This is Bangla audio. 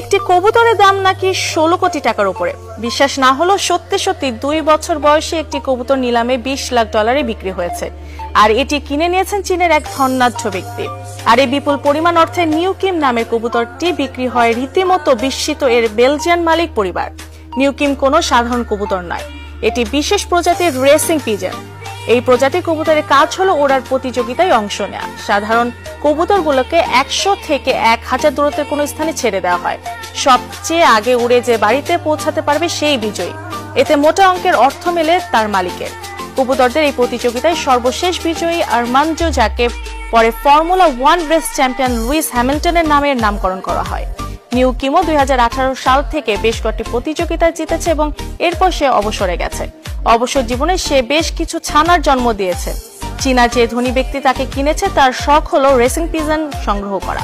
একটি কবুতরের দাম নাকি 16 কোটি টাকার উপরে। বিশ্বাস না হলো সত্যি সত্যি 2 বছর বয়সী একটি কবুতর নিলামে $20 লাখ বিক্রি হয়েছে। আর এটি কিনে নিয়েছেন চীনের এক ধনাঢ্য ব্যক্তি। আর এই বিপুল পরিমাণ অর্থে নিউকিম নামের কবুতরটি বিক্রি হয় রীতিমতো বিস্মিত এর বেলজিয়ান মালিক পরিবার। নিউকিম কোনো সাধারণ কবুতর নয়, এটি বিশেষ প্রজাতির রেসিং পিজন। এই প্রজাতির কবুতরের কাজ হলো ওড়ার প্রতিযোগিতায় অংশ নেওয়া। সাধারণ কবুতরগুলোকে 100 থেকে 1000 দূরত্বের কোনো স্থানে ছেড়ে দেওয়া হয়। সবচেয়ে আগে উড়ে যে বাড়িতে পৌঁছাতে পারবে সেই বিজয়ী। এতে মোটা অঙ্কের অর্থ মেলে তার মালিকের। কবুতরদের এই প্রতিযোগিতায় সর্বশেষ বিজয়ী আরমান্ডো, যাকে পরে ফর্মুলা 1 রেস চ্যাম্পিয়ন লুইস হ্যামিল্টনের নামের নামকরণ করা হয়। নিউকিমও 2018 সাল থেকে বেশ কয়েকটি প্রতিযোগিতায় জিতেছে এবং এরপর সে অবসরে গেছে। অবসর জীবনে সে বেশ কিছু ছানার জন্ম দিয়েছে। চীনা যে ধনী ব্যক্তি তাকে কিনেছে তার শখ হলো রেসিং পিজন সংগ্রহ করা।